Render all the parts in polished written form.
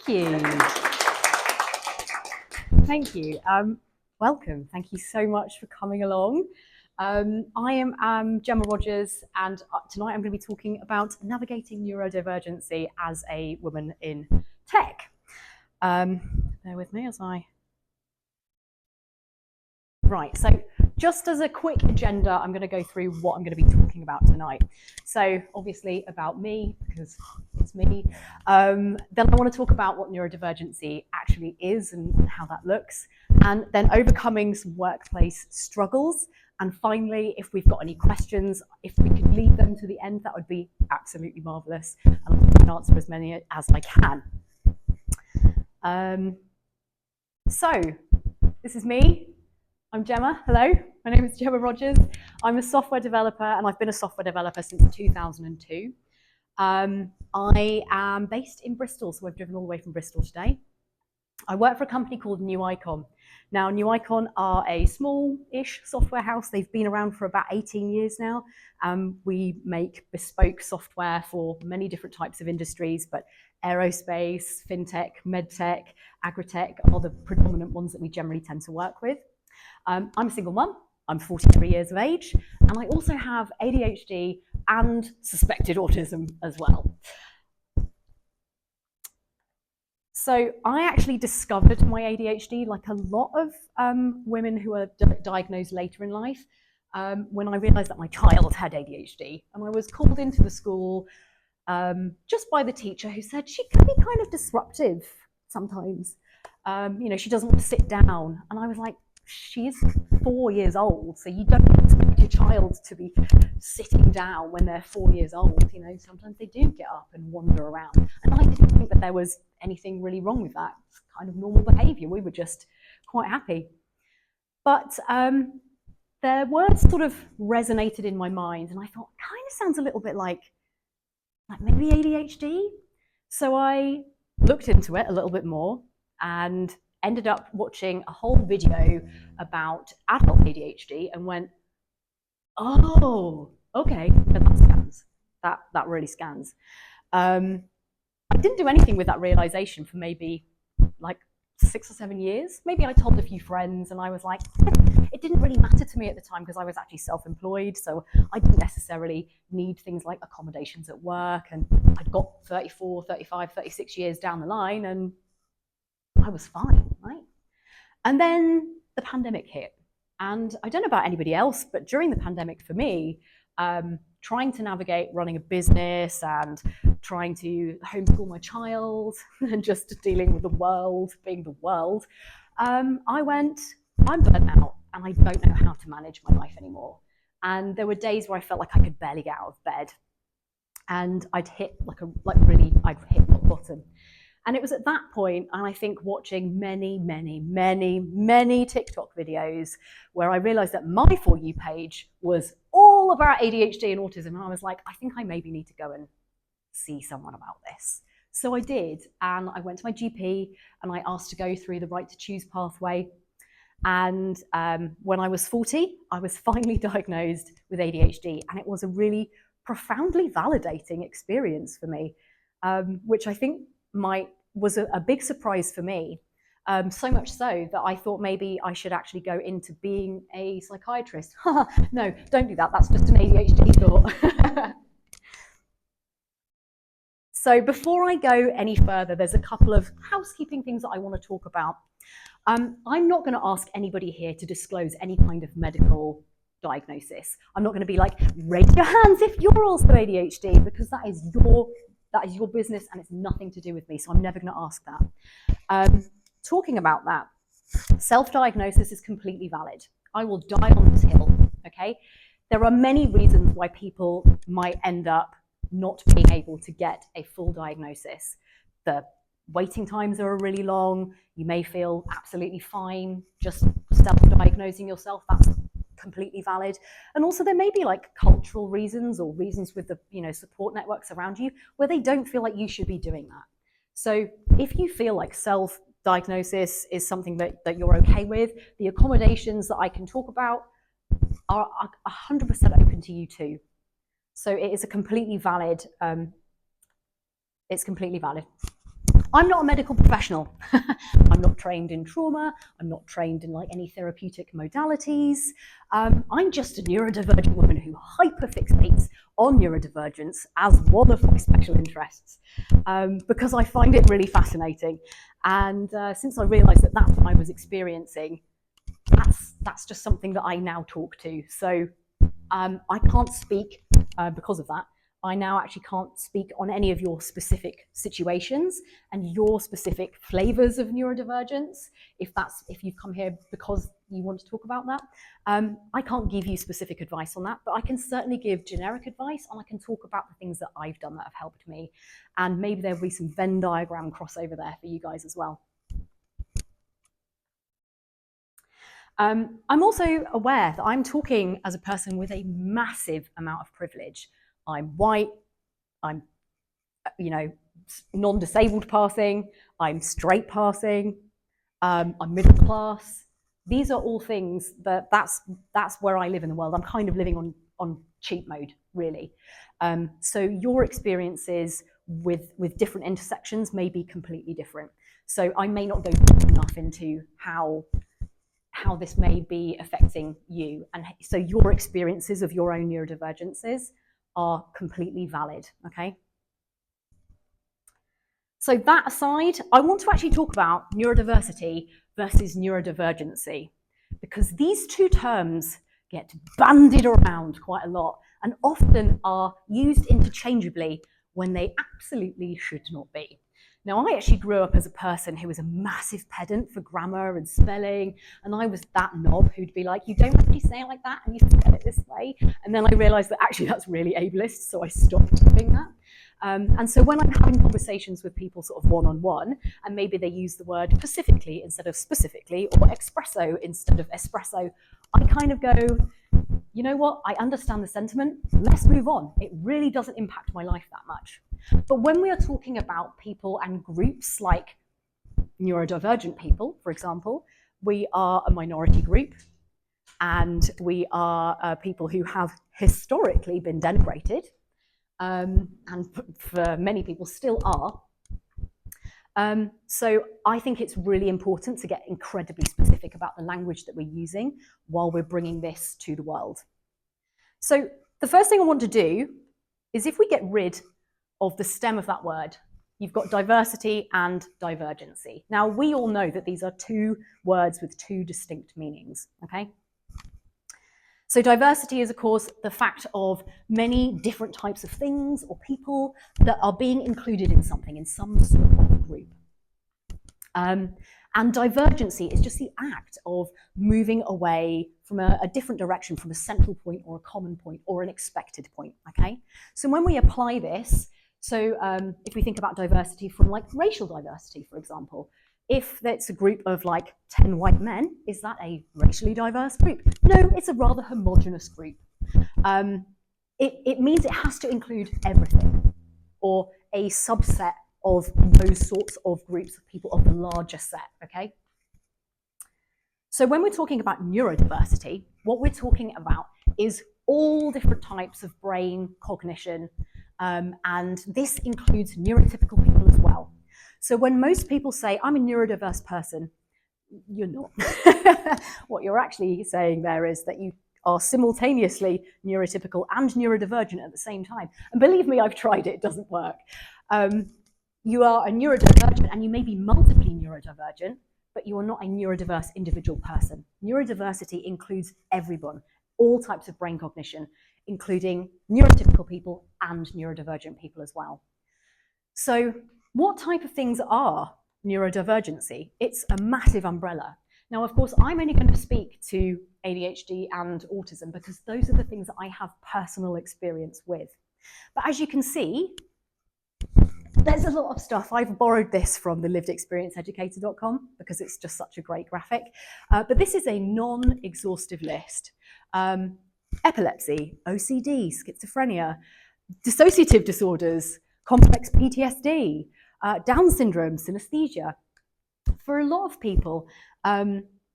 you. Thank you. Welcome. Thank you so much for coming along. I am Gemma Rodgers, and tonight I'm going to be talking about navigating neurodivergency as a woman in tech. Bear with me as I... Right, so just as a quick agenda, I'm going to go through what I'm going to be talking about tonight. So obviously about me, because it's me. Then I want to talk about what neurodivergency actually is and how that looks, and then overcoming some workplace struggles. And finally, if we've got any questions, if we could leave them to the end, that would be absolutely marvellous. And I'll try and answer as many as I can. So this is me. I'm Gemma. Hello, my name is Gemma Rodgers. I'm a software developer, and I've been a software developer since 2002. I am based in Bristol, so I've driven all the way from Bristol today. I work for a company called New Icon. Now, New Icon are a small-ish software house. They've been around for about 18 years now. We make bespoke software for many different types of industries, but aerospace, fintech, medtech, agritech are the predominant ones that we generally tend to work with. I'm a single mum, I'm 43 years of age, and I also have ADHD and suspected autism as well. So I actually discovered my ADHD, like a lot of women who are diagnosed later in life, when I realised that my child had ADHD. And I was called into the school just by the teacher, who said she can be kind of disruptive sometimes. You know, she doesn't want to sit down. And I was like, she's 4 years old, so you don't expect your child to be sitting down when they're 4 years old. You know, sometimes they do get up and wander around. And I didn't think that there was anything really wrong with that. It's kind of normal behaviour. We were just quite happy. But their words sort of resonated in my mind, and I thought, kind of sounds a little bit like maybe ADHD. So I looked into it a little bit more and ended up watching a whole video about adult ADHD and went, oh, okay, that scans. That really scans. I didn't do anything with that realization for maybe like 6 or 7 years. Maybe I told a few friends, and I was like, it didn't really matter to me at the time because I was actually self-employed, so I didn't necessarily need things like accommodations at work, and I'd got 34, 35, 36 years down the line, and I was fine, right? And then the pandemic hit. And I don't know about anybody else, but during the pandemic for me, trying to navigate running a business and trying to homeschool my child and just dealing with the world, being the world, I went, I'm burnt out and I don't know how to manage my life anymore. And there were days where I felt like I could barely get out of bed. And I'd hit I'd hit rock bottom. And it was at that point, and I think watching many, many, many, many TikTok videos where I realized that my For You page was all about ADHD and autism. And I was like, I think I maybe need to go and see someone about this. So I did, and I went to my GP and I asked to go through the right to choose pathway. And when I was 40, I was finally diagnosed with ADHD. And it was a really profoundly validating experience for me, which I think was a big surprise for me, so much so that I thought maybe I should actually go into being a psychiatrist. No, don't do that. That's just an ADHD thought. So before I go any further, there's a couple of housekeeping things that I want to talk about. I'm not going to ask anybody here to disclose any kind of medical diagnosis. I'm not going to be like, raise your hands if you're also ADHD, because that is your business and it's nothing to do with me, so I'm never going to ask that. Talking about that, self-diagnosis is completely valid. I will die on this hill, okay? There are many reasons why people might end up not being able to get a full diagnosis. The waiting times are really long. You may feel absolutely fine just self-diagnosing yourself. That's completely valid. And also there may be like cultural reasons or reasons with the support networks around you where they don't feel like you should be doing that. So if you feel like self-diagnosis is something that you're okay with, the accommodations that I can talk about are 100% open to you too. So it is a completely valid, it's completely valid. I'm not a medical professional. I'm not trained in trauma. I'm not trained in like any therapeutic modalities. I'm just a neurodivergent woman who hyperfixates on neurodivergence as one of my special interests because I find it really fascinating. And since I realised that that's what I was experiencing, that's just something that I now talk to. So I can't speak because of that. I now actually can't speak on any of your specific situations and your specific flavors of neurodivergence. If you've come here because you want to talk about that, I can't give you specific advice on that, but I can certainly give generic advice, and I can talk about the things that I've done that have helped me, and maybe there'll be some Venn diagram crossover there for you guys as well. I'm also aware that I'm talking as a person with a massive amount of privilege. I'm white, I'm, non-disabled passing, I'm straight passing, I'm middle class. These are all things that's where I live in the world. I'm kind of living on cheat mode, really. So your experiences with different intersections may be completely different. So I may not go deep enough into how this may be affecting you. And so your experiences of your own neurodivergences are completely valid, okay? So that aside, I want to actually talk about neurodiversity versus neurodivergency, because these two terms get bandied around quite a lot and often are used interchangeably when they absolutely should not be. Now, I actually grew up as a person who was a massive pedant for grammar and spelling, and I was that knob who'd be like, you don't actually say it like that, and you spell it this way. And then I realised that actually that's really ableist, so I stopped doing that. And so when I'm having conversations with people sort of one-on-one, and maybe they use the word pacifically instead of specifically, or espresso instead of espresso, I kind of go, you know what, I understand the sentiment, let's move on. It really doesn't impact my life that much. But when we are talking about people and groups like neurodivergent people, for example, we are a minority group, and we are people who have historically been denigrated, and for many people still are. So I think it's really important to get incredibly specific about the language that we're using while we're bringing this to the world. So the first thing I want to do is, if we get rid of the stem of that word, you've got diversity and divergency. Now, we all know that these are two words with two distinct meanings, okay? So diversity is, of course, the fact of many different types of things or people that are being included in something, in some sort of group. And divergency is just the act of moving away from a different direction, from a central point or a common point or an expected point, okay? So when we apply this, if we think about diversity from like racial diversity, for example, if that's a group of like 10 white men, is that a racially diverse group? No, it's a rather homogenous group. It means it has to include everything, or a subset of those sorts of groups of people of the larger set, okay? So when we're talking about neurodiversity, what we're talking about is all different types of brain cognition, and this includes neurotypical people as well. So when most people say, I'm a neurodiverse person, you're not. What you're actually saying there is that you are simultaneously neurotypical and neurodivergent at the same time. And believe me, I've tried it, it doesn't work. You are a neurodivergent, and you may be multiply neurodivergent, but you are not a neurodiverse individual person. Neurodiversity includes everyone, all types of brain cognition, including neurotypical people and neurodivergent people as well. So what type of things are neurodivergency? It's a massive umbrella. Now, of course, I'm only going to speak to ADHD and autism because those are the things that I have personal experience with. But as you can see, there's a lot of stuff. I've borrowed this from the livedexperienceeducator.com because it's just such a great graphic. But this is a non-exhaustive list. Epilepsy, OCD, schizophrenia, dissociative disorders, complex PTSD, Down syndrome, synesthesia. For a lot of people,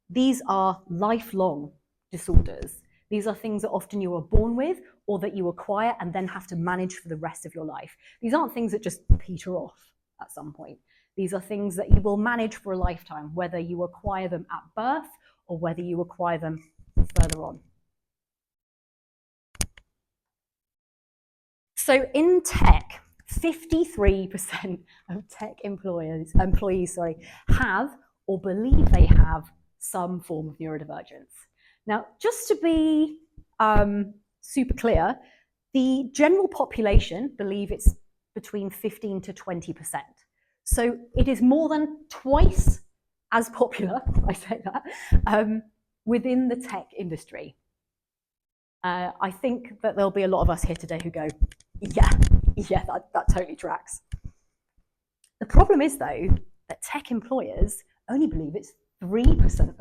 these are lifelong disorders. These are things that often you are born with or that you acquire and then have to manage for the rest of your life. These aren't things that just peter off at some point. These are things that you will manage for a lifetime, whether you acquire them at birth or whether you acquire them further on. So in tech, 53% of tech employees have or believe they have some form of neurodivergence. Now, just to be super clear, the general population believe it's between 15 to 20%. So it is more than twice as popular, I say that, within the tech industry. I think that there'll be a lot of us here today who go, yeah, that totally tracks. The problem is, though, that tech employers only believe it's 3%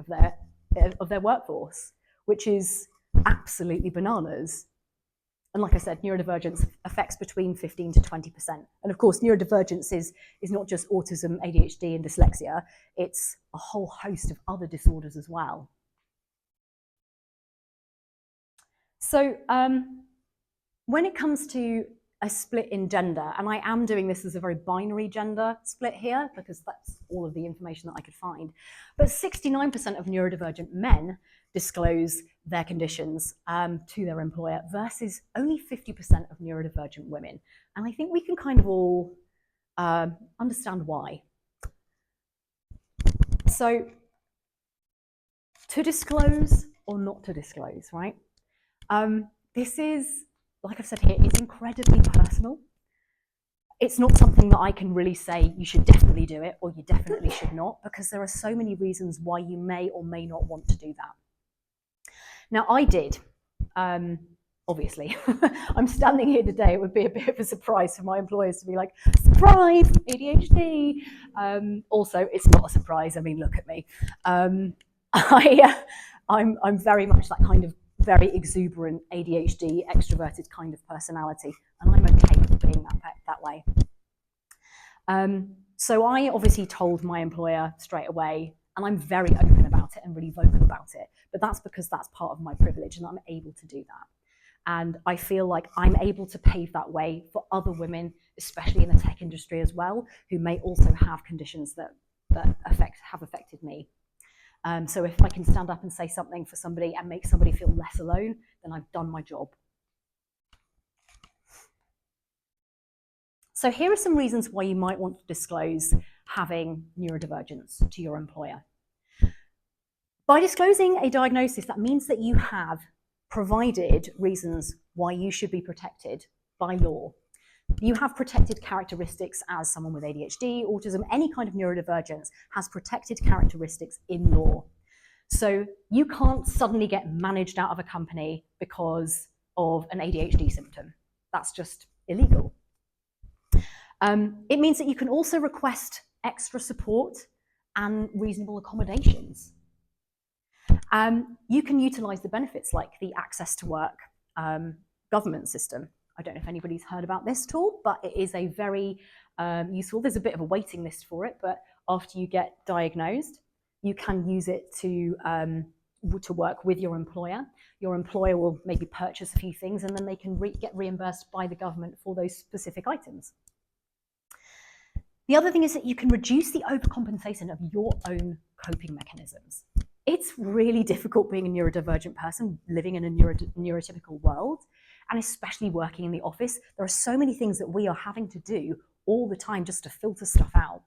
of their workforce, which is absolutely bananas. And like I said, neurodivergence affects between 15 to 20%. And of course, neurodivergence is not just autism, ADHD, and dyslexia. It's a whole host of other disorders as well. So when it comes to a split in gender, and I am doing this as a very binary gender split here because that's all of the information that I could find, but 69% of neurodivergent men disclose their conditions to their employer versus only 50% of neurodivergent women. And I think we can kind of all understand why. So to disclose or not to disclose, right? This is, like I've said here, it's incredibly personal. It's not something that I can really say you should definitely do it or you definitely should not, because there are so many reasons why you may or may not want to do that. Now, I did, obviously. I'm standing here today. It would be a bit of a surprise for my employers to be like, surprise, ADHD. Also, it's not a surprise. I mean, look at me. I'm very much that kind of very exuberant ADHD, extroverted kind of personality, and I'm okay with being that way. So I obviously told my employer straight away, and I'm very open about it and really vocal about it, but that's because that's part of my privilege and I'm able to do that. And I feel like I'm able to pave that way for other women, especially in the tech industry as well, who may also have conditions that have affected me. So if I can stand up and say something for somebody and make somebody feel less alone, then I've done my job. So here are some reasons why you might want to disclose having neurodivergence to your employer. By disclosing a diagnosis, that means that you have provided reasons why you should be protected by law. You have protected characteristics as someone with ADHD, autism, any kind of neurodivergence has protected characteristics in law. So you can't suddenly get managed out of a company because of an ADHD symptom. That's just illegal. It means that you can also request extra support and reasonable accommodations. You can utilize the benefits like the Access to Work government system. I don't know if anybody's heard about this tool, but it is a very useful. There's a bit of a waiting list for it, but after you get diagnosed, you can use it to work with your employer. Your employer will maybe purchase a few things and then they can get reimbursed by the government for those specific items. The other thing is that you can reduce the overcompensation of your own coping mechanisms. It's really difficult being a neurodivergent person living in a neurotypical world, and especially working in the office. There are so many things that we are having to do all the time just to filter stuff out.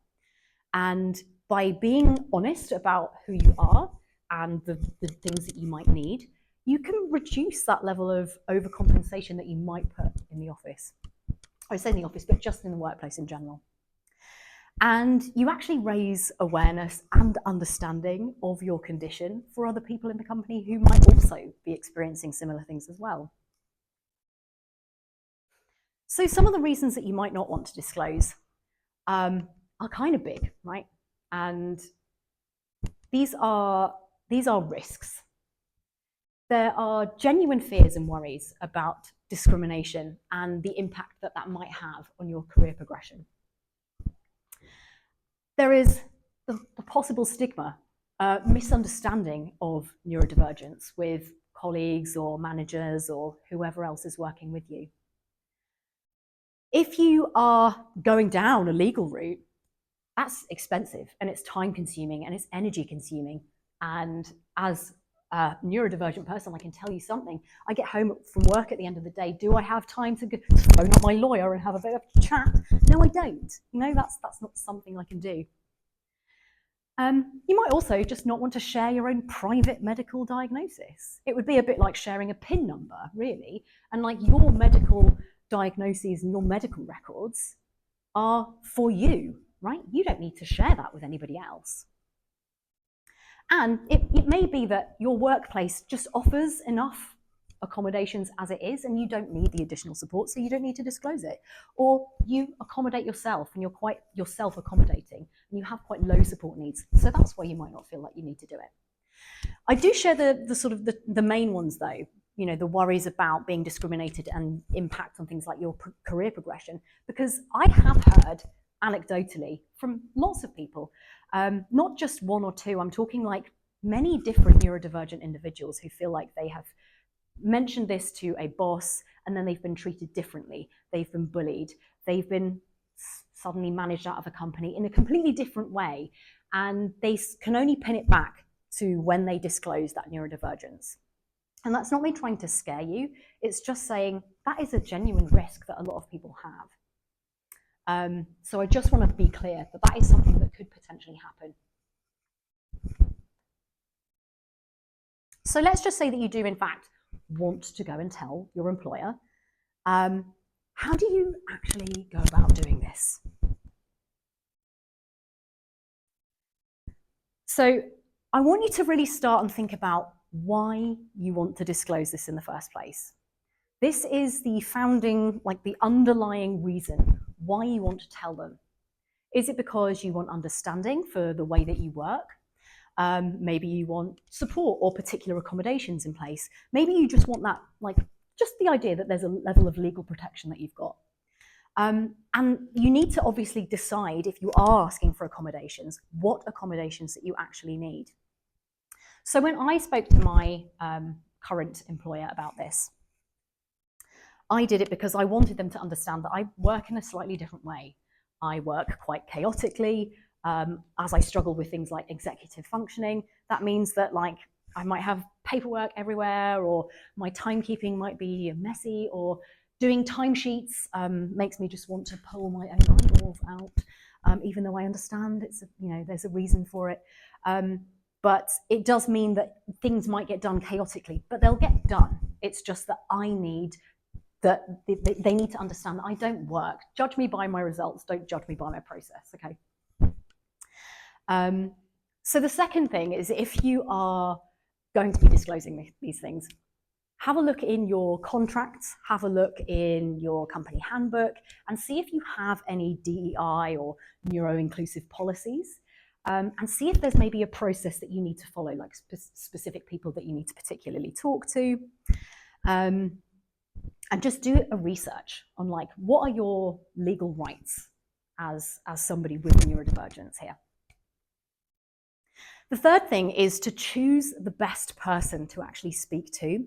And by being honest about who you are and the things that you might need, you can reduce that level of overcompensation that you might put in the office. I say in the office, but just in the workplace in general. And you actually raise awareness and understanding of your condition for other people in the company who might also be experiencing similar things as well. So some of the reasons that you might not want to disclose are kind of big, right? And these are risks. There are genuine fears and worries about discrimination and the impact that that might have on your career progression. There is the possible stigma, misunderstanding of neurodivergence with colleagues or managers or whoever else is working with you. If you are going down a legal route, that's expensive, and it's time consuming, and it's energy consuming. And as a neurodivergent person, I can tell you something. I get home from work at the end of the day. Do I have time to phone up my lawyer and have a bit of a chat? No, I don't. You know, that's not something I can do. You might also just not want to share your own private medical diagnosis. It would be a bit like sharing a PIN number, really. And like, your medical diagnoses and your medical records are for you, right? You don't need to share that with anybody else. And it may be that your workplace just offers enough accommodations as it is, and you don't need the additional support, so you don't need to disclose it. Or you accommodate yourself, and you're self-accommodating, and you have quite low support needs, so that's why you might not feel like you need to do it. I do share the sort of the main ones, though. You know, the worries about being discriminated and impact on things like your career progression, because I have heard anecdotally from lots of people, not just one or two, I'm talking like many different neurodivergent individuals who feel like they have mentioned this to a boss and then they've been treated differently, they've been bullied, they've been suddenly managed out of a company in a completely different way, and they can only pin it back to when they disclose that neurodivergence. And that's not me trying to scare you, it's just saying that is a genuine risk that a lot of people have. So I just want to be clear that that is something that could potentially happen. So let's just say that you do, in fact, want to go and tell your employer. How do you actually go about doing this? So I want you to really start and think about why you want to disclose this in the first place. This is the founding, like the underlying reason why you want to tell them. Is it because you want understanding for the way that you work? Maybe you want support or particular accommodations in place. Maybe you just want that, like, just the idea that there's a level of legal protection that you've got. And you need to obviously decide, if you are asking for accommodations, what accommodations that you actually need. So when I spoke to my current employer about this, I did it because I wanted them to understand that I work in a slightly different way. I work quite chaotically. As I struggle with things like executive functioning, that means that, like, I might have paperwork everywhere, or my timekeeping might be messy, or doing timesheets makes me just want to pull my own eyeballs out, even though I understand it's there's a reason for it. But it does mean that things might get done chaotically, but they'll get done. It's just that I need that they need to understand that I don't work. Judge me by my results, don't judge me by my process, okay? So the second thing is, if you are going to be disclosing these things, have a look in your contracts, have a look in your company handbook, and see if you have any DEI or neuro-inclusive policies, and see if there's maybe a process that you need to follow, like specific people that you need to particularly talk to. And just do a research on, like, what are your legal rights as somebody with neurodivergence here. The third thing is to choose the best person to actually speak to,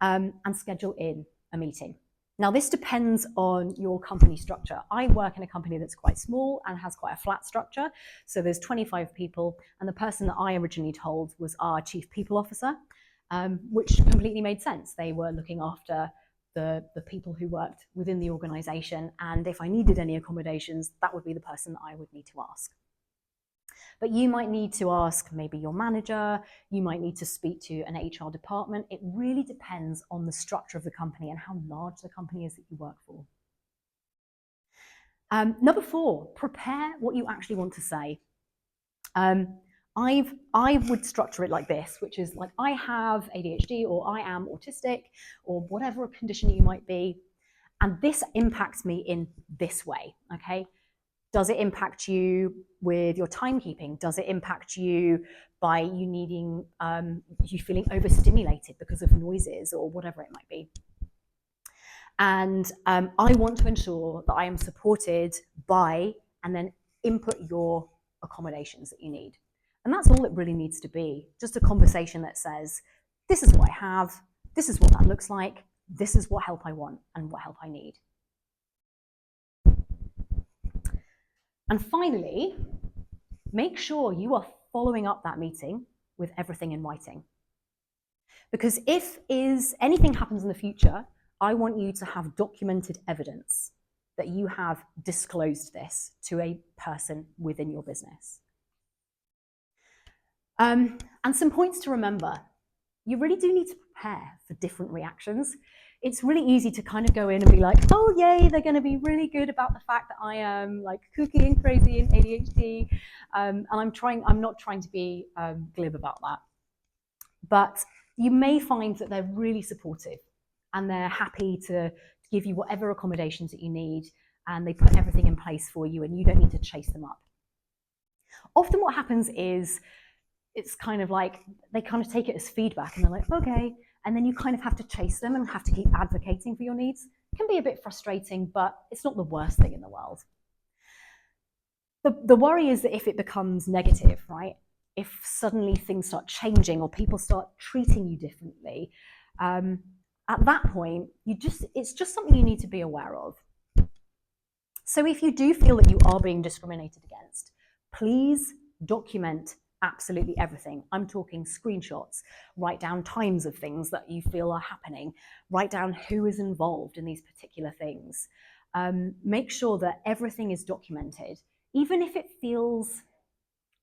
and schedule in a meeting. Now, this depends on your company structure. I work in a company that's quite small and has quite a flat structure. So there's 25 people, and the person that I originally told was our chief people officer, which completely made sense. They were looking after the people who worked within the organization, and if I needed any accommodations, that would be the person that I would need to ask. But you might need to ask maybe your manager, you might need to speak to an HR department. It really depends on the structure of the company and how large the company is that you work for. Number 4, prepare what you actually want to say. I would structure it like this, which is like, I have ADHD, or I am autistic, or whatever condition you might be, and this impacts me in this way, okay? Does it impact you with your timekeeping? Does it impact you by you needing, you feeling overstimulated because of noises or whatever it might be? And I want to ensure that I am supported by, and then input your accommodations that you need. And that's all it really needs to be, just a conversation that says, this is what I have, this is what that looks like, this is what help I want and what help I need. And finally, make sure you are following up that meeting with everything in writing. Because if anything happens in the future, I want you to have documented evidence that you have disclosed this to a person within your business. And some points to remember. You really do need to prepare for different reactions. It's really easy to kind of go in and be like, oh yay, they're going to be really good about the fact that I am like kooky and crazy and ADHD. And I'm not trying to be glib about that. But you may find that they're really supportive and they're happy to give you whatever accommodations that you need, and they put everything in place for you and you don't need to chase them up. Often what happens is it's kind of like they kind of take it as feedback and they're like, okay, and then you kind of have to chase them and have to keep advocating for your needs. It can be a bit frustrating, but it's not the worst thing in the world. The worry is that if it becomes negative, right? If suddenly things start changing or people start treating you differently, at that point, it's just something you need to be aware of. So if you do feel that you are being discriminated against, please document absolutely everything. I'm talking screenshots, write down times of things that you feel are happening, write down who is involved in these particular things. Make sure that everything is documented, even if it feels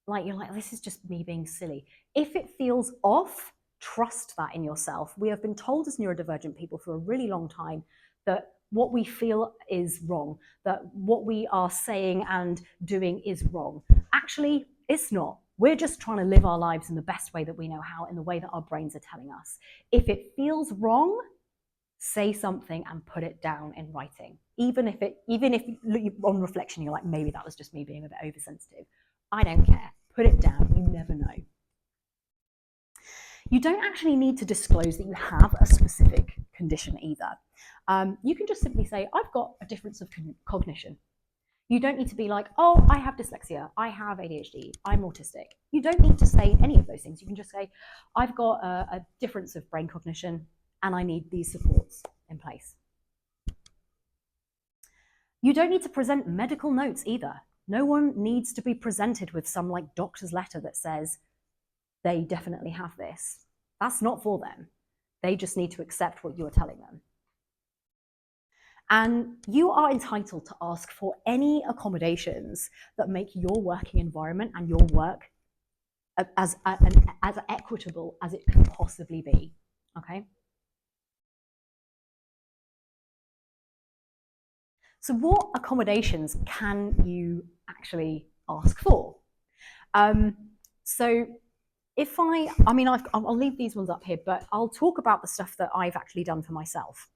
like you're like, this is just me being silly. If it feels off, trust that in yourself. We have been told as neurodivergent people for a really long time that what we feel is wrong, that what we are saying and doing is wrong. Actually, it's not. We're just trying to live our lives in the best way that we know how, in the way that our brains are telling us. If it feels wrong, say something and put it down in writing. Even if on reflection you're like, maybe that was just me being a bit oversensitive. I don't care. Put it down. You never know. You don't actually need to disclose that you have a specific condition either. You can just simply say, I've got a difference of cognition. You don't need to be like, oh, I have dyslexia, I have ADHD, I'm autistic. You don't need to say any of those things. You can just say, I've got a difference of brain cognition and I need these supports in place. You don't need to present medical notes either. No one needs to be presented with some like doctor's letter that says they definitely have this. That's not for them. They just need to accept what you're telling them. And you are entitled to ask for any accommodations that make your working environment and your work as equitable as it can possibly be, okay? So what accommodations can you actually ask for? So if I'll leave these ones up here, but I'll talk about the stuff that I've actually done for myself.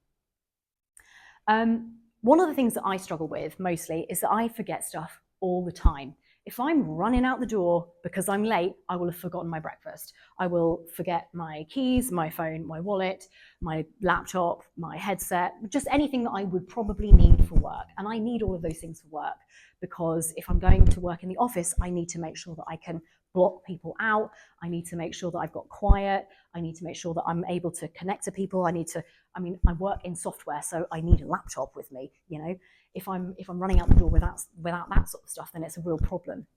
One of the things that I struggle with mostly is that I forget stuff all the time. If I'm running out the door because I'm late, I will have forgotten my breakfast. I will forget my keys, my phone, my wallet, my laptop, my headset, just anything that I would probably need for work. And I need all of those things for work because if I'm going to work in the office, I need to make sure that I can block people out. I need to make sure that I've got quiet. I need to make sure that I'm able to connect to people. I work in software, so I need a laptop with me. You know, if I'm running out the door without that sort of stuff, then it's a real problem.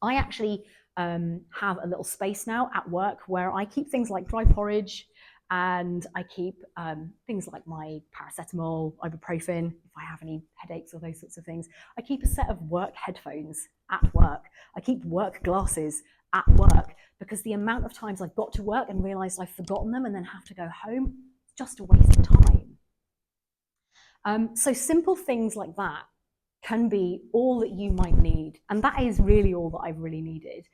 I actually have a little space now at work where I keep things like dry porridge, and I keep things like my paracetamol, ibuprofen, if I have any headaches or those sorts of things. I keep a set of work headphones at work. I keep work glasses at work because the amount of times I've got to work and realised I've forgotten them and then have to go home, it's just a waste of time. So simple things like that can be all that you might need. And that is really all that I've really needed.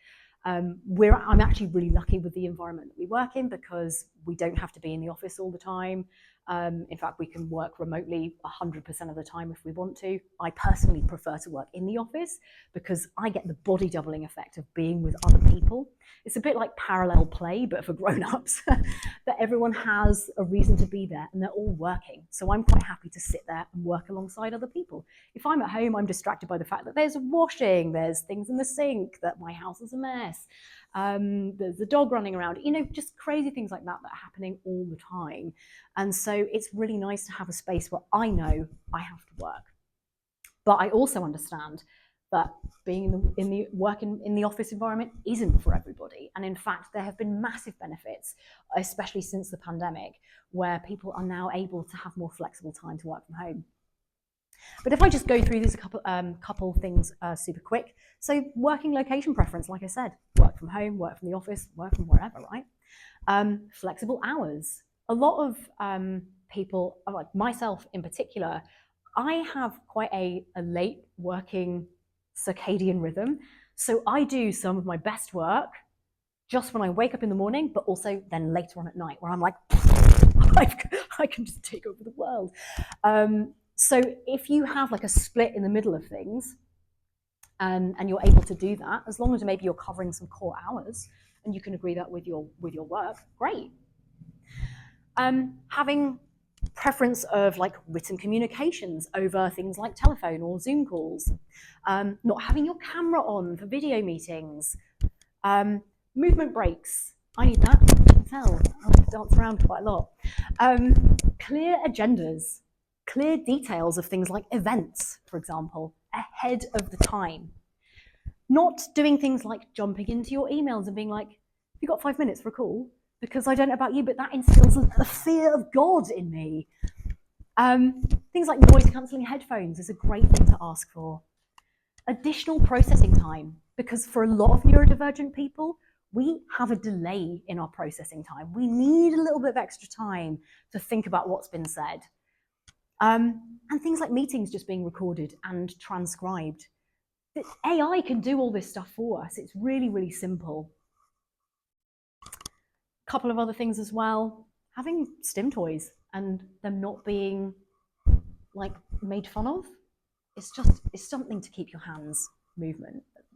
I'm actually really lucky with the environment that we work in because we don't have to be in the office all the time. In fact, we can work remotely 100% of the time if we want to. I personally prefer to work in the office because I get the body doubling effect of being with other people. It's a bit like parallel play, but for grown-ups, that everyone has a reason to be there and they're all working. So I'm quite happy to sit there and work alongside other people. If I'm at home, I'm distracted by the fact that there's washing, there's things in the sink, that my house is a mess. There's the dog running around, just crazy things like that are happening all the time. And so it's really nice to have a space where I know I have to work. But I also understand but being in the office environment isn't for everybody. And in fact, there have been massive benefits, especially since the pandemic, where people are now able to have more flexible time to work from home. But if I just go through these couple things super quick. So working location preference, like I said, work from home, work from the office, work from wherever, right? Flexible hours. A lot of people, like myself in particular, I have quite a late working circadian rhythm. So I do some of my best work just when I wake up in the morning, but also then later on at night, where I'm like, I can just take over the world. So if you have like a split in the middle of things, and you're able to do that, as long as maybe you're covering some core hours and you can agree that with your work, great. Having preference of like written communications over things like telephone or Zoom calls, not having your camera on for video meetings, movement breaks. I need that. You can tell I like to dance around quite a lot. Clear agendas. Clear details of things like events, for example, ahead of the time. Not doing things like jumping into your emails and being like, have you got 5 minutes for a call? Because I don't know about you, but that instills a fear of God in me. Things like noise cancelling headphones is a great thing to ask for. Additional processing time, because for a lot of neurodivergent people, we have a delay in our processing time. We need a little bit of extra time to think about what's been said. And things like meetings just being recorded and transcribed. The AI can do all this stuff for us. It's really, really simple. A couple of other things as well. Having STEM toys and them not being like made fun of. It's something to keep your hands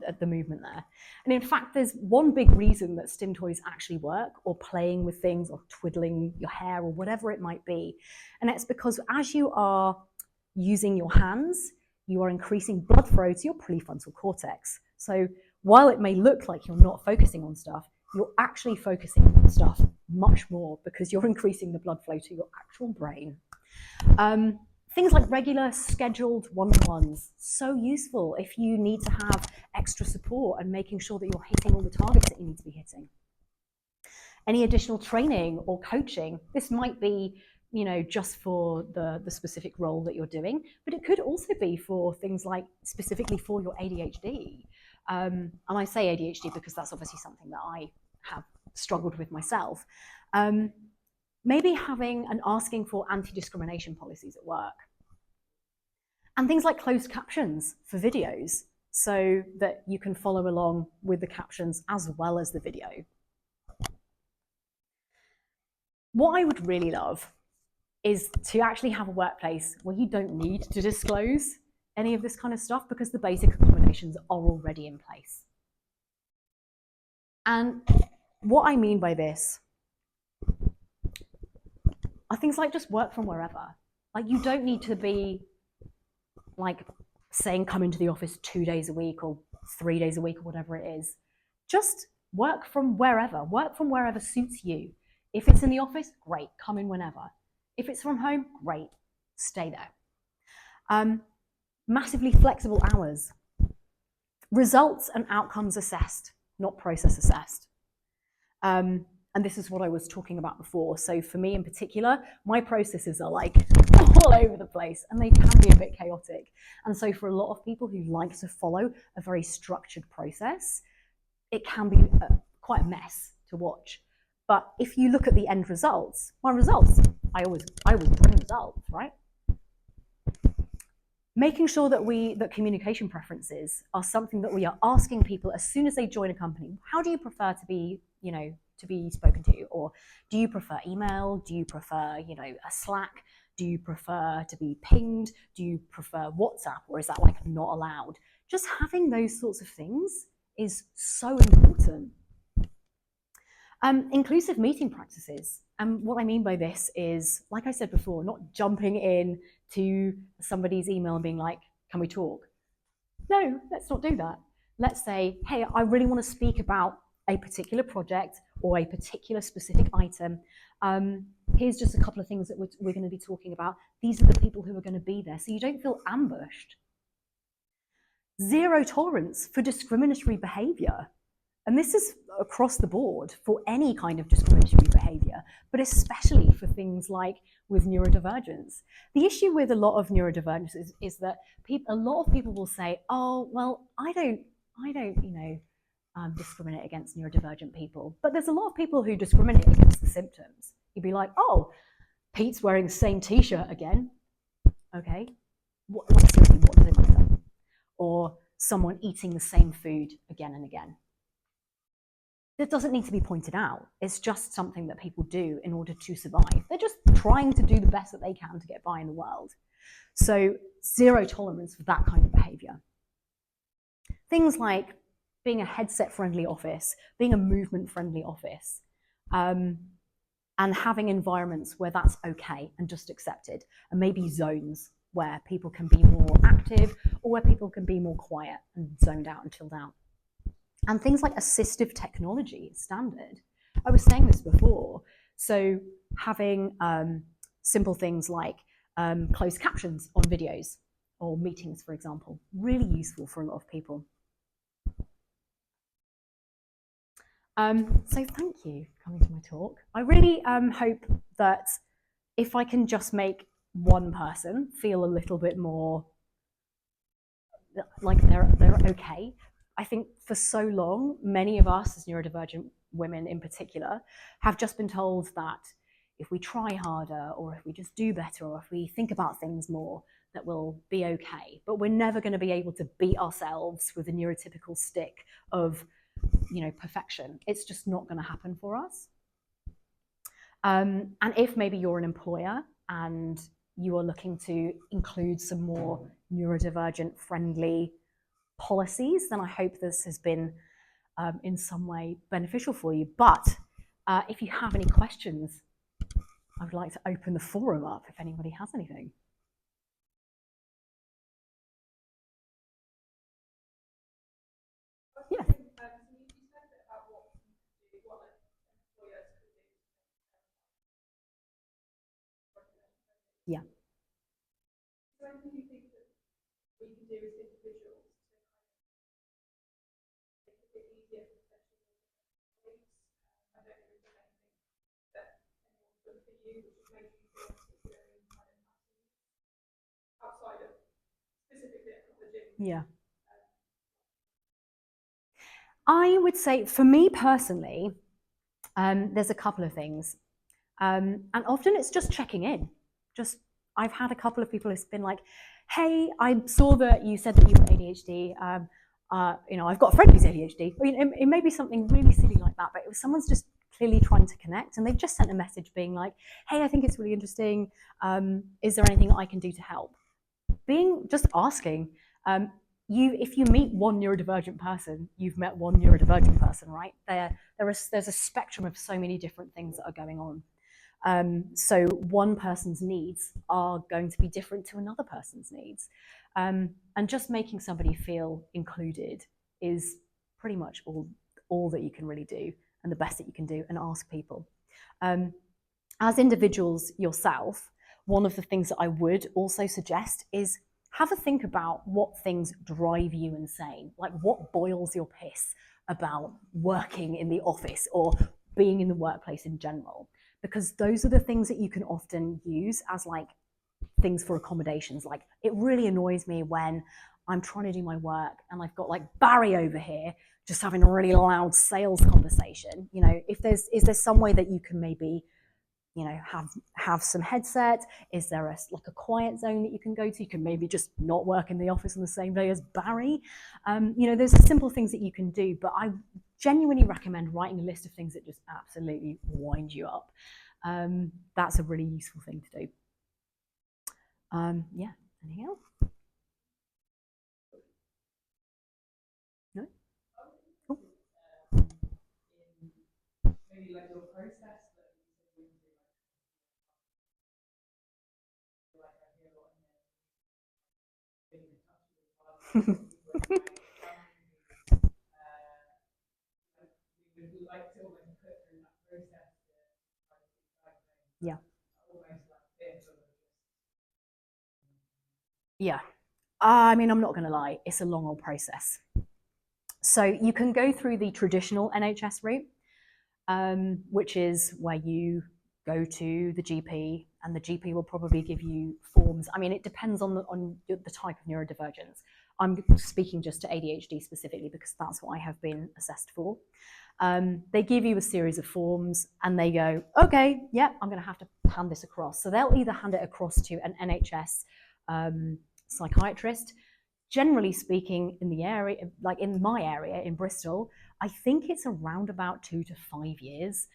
at the movement there. And in fact, there's one big reason that STEM toys actually work, or playing with things or twiddling your hair or whatever it might be. And it's because as you are using your hands, you are increasing blood flow to your prefrontal cortex. So while it may look like you're not focusing on stuff, you're actually focusing on stuff much more because you're increasing the blood flow to your actual brain. Things like regular scheduled one-to-ones, so useful if you need to have extra support and making sure that you're hitting all the targets that you need to be hitting. Any additional training or coaching, this might be, just for the specific role that you're doing, but it could also be for things like specifically for your ADHD. And I say ADHD because that's obviously something that I have struggled with myself. Maybe having and asking for anti-discrimination policies at work. And things like closed captions for videos so that you can follow along with the captions as well as the video. What I would really love is to actually have a workplace where you don't need to disclose any of this kind of stuff because the basic accommodations are already in place. And what I mean by this are things like just work from wherever. Like you don't need to be like saying come into the office 2 days a week or 3 days a week or whatever it is. Just work from wherever. Work from wherever suits you. If it's in the office, great, come in whenever. If it's from home, great, stay there. Massively flexible hours. Results and outcomes assessed, not process assessed. And this is what I was talking about before. So for me in particular, my processes are like all over the place and they can be a bit chaotic. And so for a lot of people who like to follow a very structured process, it can be quite a mess to watch. But if you look at the end results, my results, I always bring results, right? Making sure that communication preferences are something that we are asking people as soon as they join a company. How do you prefer to be, to be spoken to? Or do you prefer email? Do you prefer, a Slack? Do you prefer to be pinged? Do you prefer WhatsApp? Or is that like not allowed? Just having those sorts of things is so important. Inclusive meeting practices. And what I mean by this is, like I said before, not jumping in to somebody's email and being like, can we talk? No, let's not do that. Let's say, hey, I really want to speak about a particular project or a particular specific item. Here's just a couple of things that we're going to be talking about. These are the people who are going to be there. So you don't feel ambushed. Zero tolerance for discriminatory behaviour. And this is across the board for any kind of discriminatory behaviour, but especially for things like with neurodivergence. The issue with a lot of neurodivergence is that a lot of people will say, oh, well, I don't discriminate against neurodivergent people. But there's a lot of people who discriminate against the symptoms. You'd be like, oh, Pete's wearing the same t-shirt again. Okay, seriously, what does it matter? Or someone eating the same food again and again. That doesn't need to be pointed out. It's just something that people do in order to survive. They're just trying to do the best that they can to get by in the world. So zero tolerance for that kind of behavior. Things like being a headset-friendly office, being a movement-friendly office, and having environments where that's okay and just accepted, and maybe zones where people can be more active or where people can be more quiet and zoned out and chilled out. And things like assistive technology is standard. I was saying this before. So having simple things like closed captions on videos or meetings, for example, really useful for a lot of people. So thank you for coming to my talk. I really hope that if I can just make one person feel a little bit more like they're okay. I think for so long, many of us as neurodivergent women in particular have just been told that if we try harder or if we just do better or if we think about things more, that we'll be okay. But we're never going to be able to beat ourselves with a neurotypical stick of, perfection. It's just not going to happen for us. And if maybe you're an employer and you are looking to include some more neurodivergent friendly policies, then I hope this has been in some way beneficial for you. But if you have any questions, I would like to open the forum up if anybody has anything. Yeah. Yeah. So anything you think that we can do as individuals to make it easier for professionals? I don't know if there's anything that anyone's done for you which has made you feel particularly kind of outside of specifically acknowledging. Yeah. I would say for me personally, there's a couple of things. And often it's just checking in. I've had a couple of people who've been like, hey, I saw that you said that you were ADHD. I've got a friend who's ADHD. It may be something really silly like that, but it was someone's just clearly trying to connect and they've just sent a message being like, hey, I think it's really interesting. Is there anything I can do to help? Just asking. If you meet one neurodivergent person, you've met one neurodivergent person, right? There's a spectrum of so many different things that are going on. So one person's needs are going to be different to another person's needs. And just making somebody feel included is pretty much all that you can really do and the best that you can do, and ask people. As individuals yourself, one of the things that I would also suggest is have a think about what things drive you insane, like what boils your piss about working in the office or being in the workplace in general, because those are the things that you can often use as like things for accommodations. Like, it really annoys me when I'm trying to do my work and I've got like Barry over here just having a really loud sales conversation. Is there some way that you can maybe have some headset? Is there a quiet zone that you can go to? You can maybe just not work in the office on the same day as Barry. There's simple things that you can do, but I genuinely recommend writing a list of things that just absolutely wind you up. That's a really useful thing to do. Yeah, anything else? No? Cool. Maybe like your process. Yeah. Yeah. I mean, I'm not going to lie, it's a long old process. So you can go through the traditional NHS route, which is where you go to the GP, and the GP will probably give you forms. I mean, it depends on the type of neurodivergence. I'm speaking just to ADHD specifically because that's what I have been assessed for. They give you a series of forms and they go, okay, yeah, I'm going to have to hand this across. So they'll either hand it across to an NHS psychiatrist. Generally speaking, in the area, like in my area in Bristol, I think it's around about 2 to 5 years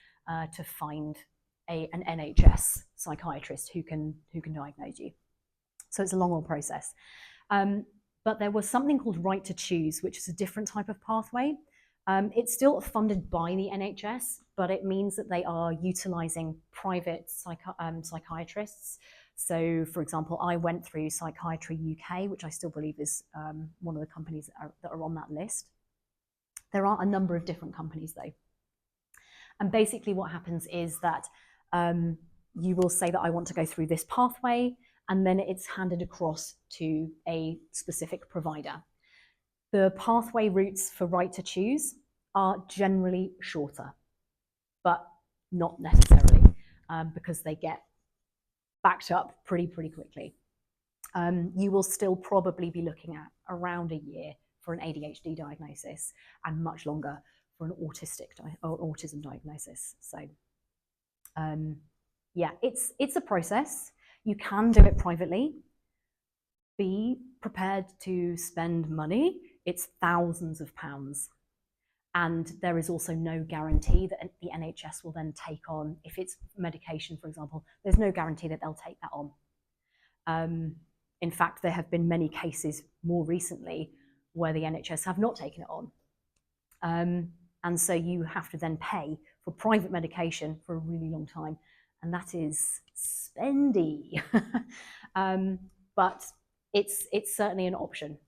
to find an NHS psychiatrist who can diagnose you. So it's a long old process. But there was something called Right to Choose, which is a different type of pathway. It's still funded by the NHS, but it means that they are utilising private psychiatrists. So, for example, I went through Psychiatry UK, which I still believe is one of the companies that are on that list. There are a number of different companies, though. And basically what happens is that you will say that I want to go through this pathway, and then it's handed across to a specific provider. The pathway routes for Right to Choose are generally shorter, but not necessarily, because they get backed up pretty quickly. You will still probably be looking at around a year for an ADHD diagnosis and much longer for an autism diagnosis. So yeah, it's a process. You can do it privately. Be prepared to spend money. It's thousands of pounds. And there is also no guarantee that the NHS will then take on, if it's medication, for example, there's no guarantee that they'll take that on. In fact, there have been many cases more recently where the NHS have not taken it on. And so you have to then pay for private medication for a really long time. And that is spendy. But it's certainly an option.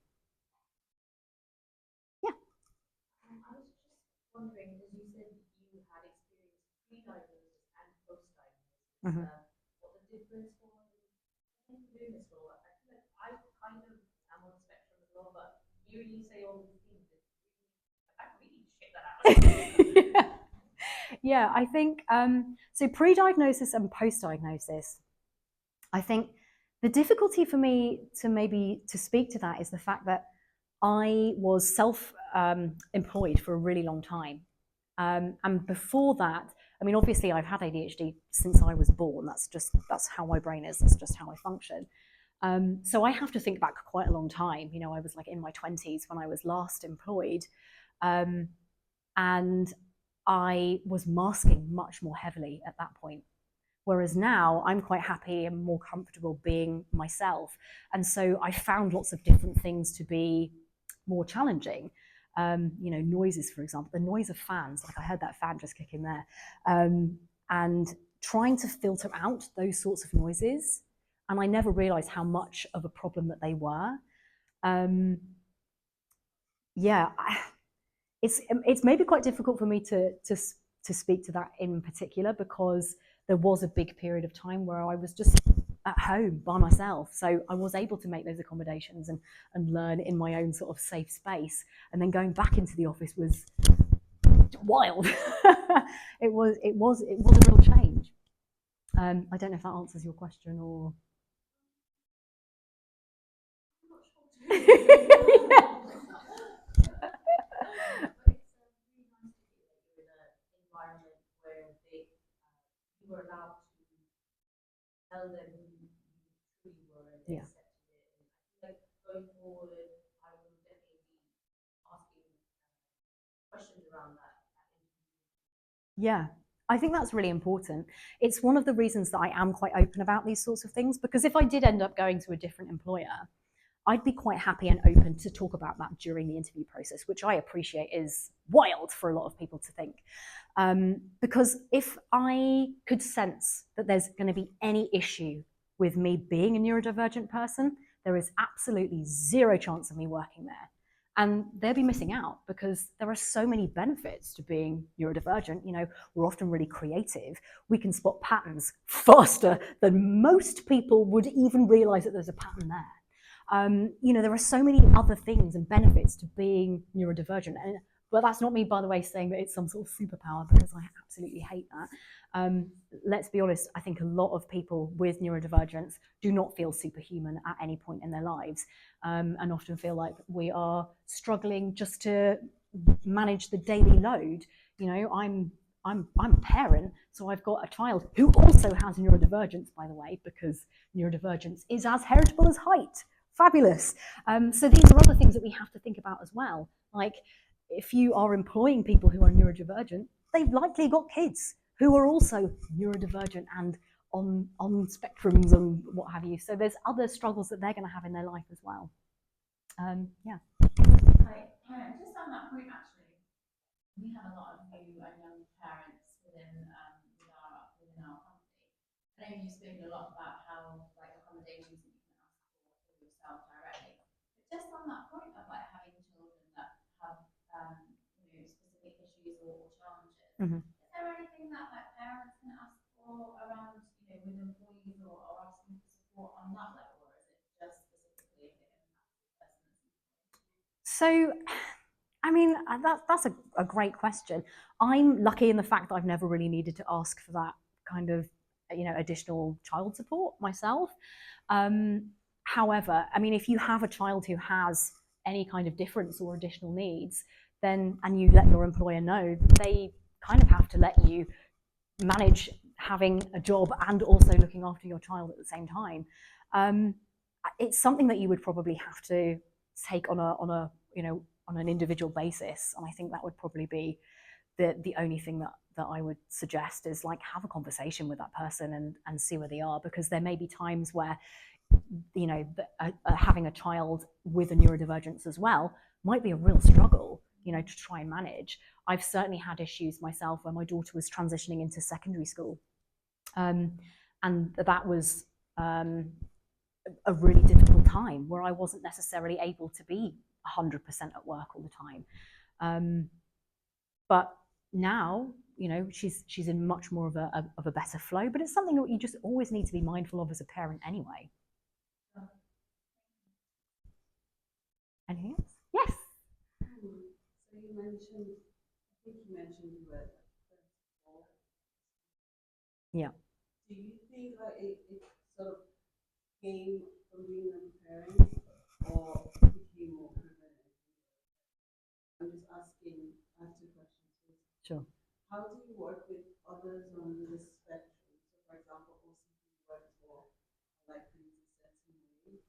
Yeah. I was just wondering, as you said you had experienced pre-diagnosis and post-diagnosis, what the difference was in doing this role. I feel like I kind of am on the spectrum as well, but hearing you say all these things, I really shit that out. Yeah, I think so. Pre-diagnosis and post-diagnosis, I think the difficulty for me to speak to that is the fact that I was self-employed for a really long time. And before that, I mean, obviously I've had ADHD since I was born. That's how my brain is. That's just how I function. So I have to think back quite a long time. You know, I was like in my 20s when I was last employed. And I was masking much more heavily at that point. Whereas now I'm quite happy and more comfortable being myself. And so I found lots of different things to be more challenging. You know, noises, for example, the noise of fans, like I heard that fan just kick in there. And trying to filter out those sorts of noises. And I never realized how much of a problem that they were. Yeah, it's maybe quite difficult for me to speak to that in particular, because there was a big period of time where I was just at home by myself. So I was able to make those accommodations and learn in my own sort of safe space. And then going back into the office was wild. it was a real change. I don't know if that answers your question or. Yeah. You were allowed to tell them who you were and Yeah. accepted it. And I feel like going forward, I will definitely be asking questions around that. Yeah, I think that's really important. It's one of the reasons that I am quite open about these sorts of things, because if I did end up going to a different employer, I'd be quite happy and open to talk about that during the interview process, which I appreciate is wild for a lot of people to think. Because if I could sense that there's going to be any issue with me being a neurodivergent person, there is absolutely zero chance of me working there. And they'll be missing out, because there are so many benefits to being neurodivergent. You know, we're often really creative. We can spot patterns faster than most people would even realize that there's a pattern there. There are so many other things and benefits to being neurodivergent. But that's not me, by the way, saying that it's some sort of superpower, because I absolutely hate that. Let's be honest, I think a lot of people with neurodivergence do not feel superhuman at any point in their lives, and often feel like we are struggling just to manage the daily load. I'm a parent, so I've got a child who also has neurodivergence, by the way, because neurodivergence is as heritable as height. Fabulous. So these are other things that we have to think about as well. Like, if you are employing people who are neurodivergent, they've likely got kids who are also neurodivergent and on spectrums and what have you. So there's other struggles that they're going to have in their life as well. Yeah. Just on that point, actually, we have a lot of new and young parents within our company. I know you've spoken a lot about how accommodations that you can ask for yourself directly. But just on that point of having children that have specific issues or challenges, Mm-hmm. is there anything that parents can ask for around with employees or asking for support on that level, or is it just specifically if it impacts the person? So, I mean, that's a great question. I'm lucky in the fact that I've never really needed to ask for that kind of additional child support myself. However, I mean, if you have a child who has any kind of difference or additional needs, then, and you let your employer know, they kind of have to let you manage having a job and also looking after your child at the same time. It's something that you would probably have to take on an individual basis, and I think that would probably be the only thing that I would suggest is have a conversation with that person and see where they are, because there may be times where having a child with a neurodivergence as well might be a real struggle to try and manage. I've certainly had issues myself when my daughter was transitioning into secondary school, and that was a really difficult time where I wasn't necessarily able to be 100% at work all the time. But now, she's in much more of a better flow, but it's something that you just always need to be mindful of as a parent anyway. Anything else? Yes. So you mentioned, I think you mentioned you were Yeah. Do you think it sort of came from being a parent, or became more prevalent? I'm just asking, I have two questions. Sure. How do you work with others on the spectrum? So, for example, OCD works for things a certain way,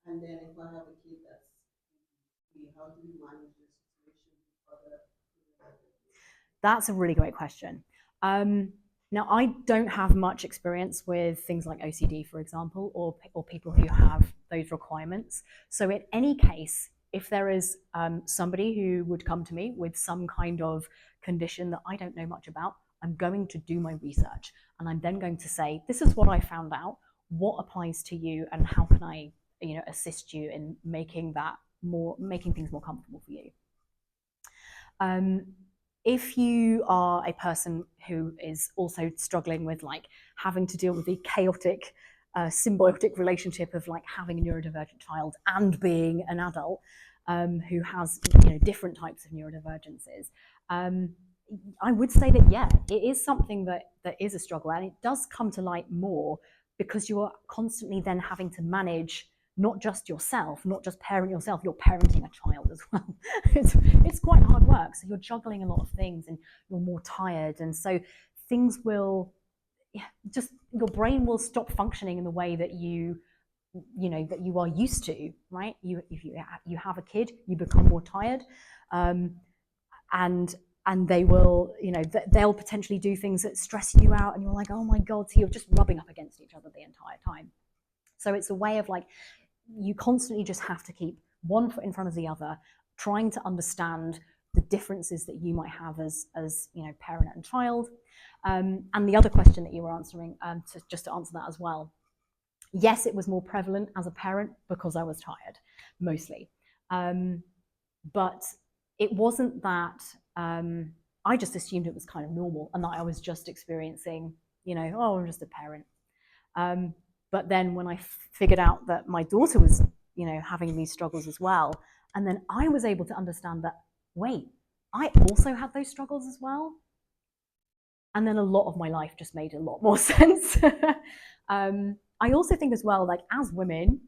and then if I have a kid that's how do you manage the situation with other? That's a really great question. Now, I don't have much experience with things like OCD, for example, or people who have those requirements. So in any case, if there is somebody who would come to me with some kind of condition that I don't know much about, I'm going to do my research, and I'm then going to say, this is what I found out, what applies to you, and how can I assist you in making things more comfortable for you. If you are a person who is also struggling with having to deal with the chaotic symbiotic relationship of having a neurodivergent child and being an adult who has different types of neurodivergences, I would say that it is something that is a struggle, and it does come to light more because you are constantly then having to manage not just yourself, not just parent yourself, you're parenting a child as well. It's quite hard work. So you're juggling a lot of things and you're more tired. And so things will, your brain will stop functioning in the way that you are used to, right? If you have a kid, you become more tired. And they will, they'll potentially do things that stress you out, and you're like, oh my God, so you're just rubbing up against each other the entire time. So it's a way of you constantly just have to keep one foot in front of the other, trying to understand the differences that you might have as parent and child. And the other question that you were answering, just to answer that as well, yes, it was more prevalent as a parent because I was tired, mostly. But it wasn't that, I just assumed it was kind of normal and that I was just experiencing, I'm just a parent. But then when I figured out that my daughter was having these struggles as well. And then I was able to understand that, wait, I also had those struggles as well. And then a lot of my life just made a lot more sense. I also think as well, like as women,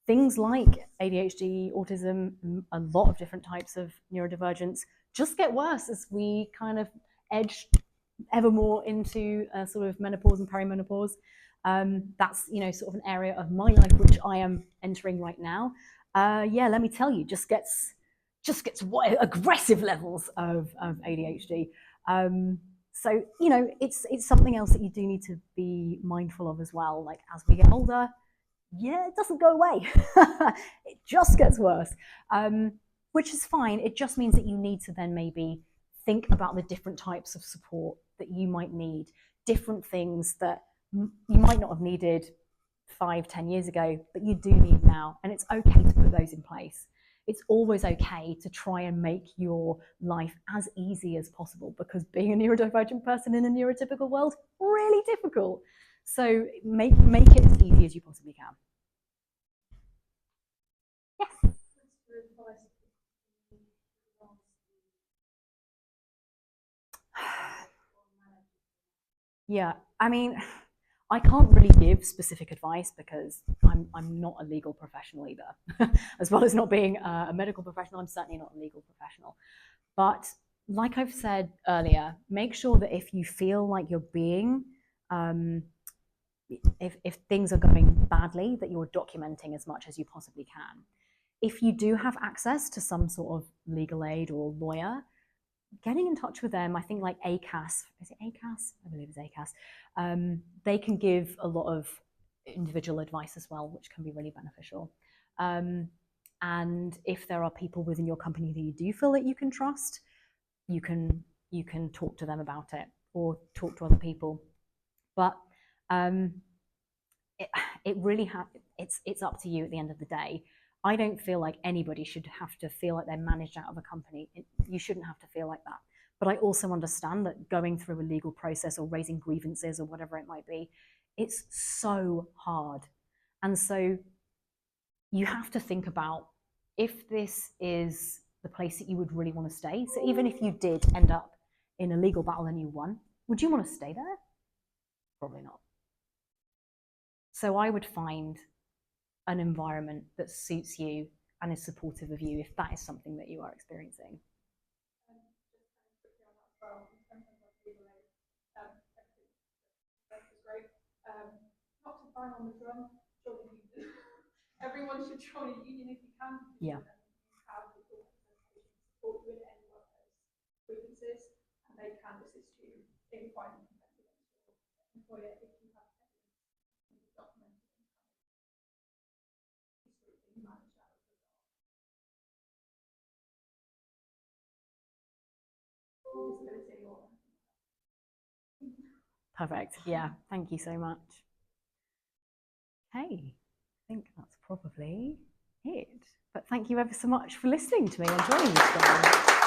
things like ADHD, autism, a lot of different types of neurodivergence just get worse as we kind of edge ever more into sort of menopause and perimenopause. That's sort of an area of my life which I am entering right now. Yeah, let me tell you, just gets aggressive levels of ADHD. So it's something else that you do need to be mindful of as well. Like as we get older, yeah, it doesn't go away. It just gets worse, which is fine. It just means that you need to then maybe think about the different types of support that you might need, different things that you might not have needed 5-10 years ago, but you do need now. And it's okay to put those in place. It's always okay to try and make your life as easy as possible, because being a neurodivergent person in a neurotypical world, really difficult. So make it as easy as you possibly can. Yes. Yeah, I mean, I can't really give specific advice because I'm not a legal professional either. As well as not being a medical professional, I'm certainly not a legal professional. But like I've said earlier, make sure that if you feel like you're being, if things are going badly, that you're documenting as much as you possibly can. If you do have access to some sort of legal aid or lawyer, getting in touch with them, I think like ACAS, is it ACAS? I believe it's ACAS. They can give a lot of individual advice as well, which can be really beneficial. And if there are people within your company that you do feel that you can trust, you can talk to them about it or talk to other people. But it really it's up to you at the end of the day. I don't feel like anybody should have to feel like they're managed out of a company. You shouldn't have to feel like that. But I also understand that going through a legal process or raising grievances or whatever it might be, it's so hard. And so you have to think about if this is the place that you would really want to stay. So even if you did end up in a legal battle and you won, would you want to stay there? Probably not. So I would find an environment that suits you and is supportive of you if that is something that you are experiencing. Not to bang on the drum, everyone should join a union if you can. Yeah. Have people support you in any of those grievances, and they can assist you in finding complaints against your employer if you have evidence documented and manage that. Perfect. Yeah, thank you so much. Hey, I think that's probably it. But thank you ever so much for listening to me and joining me today.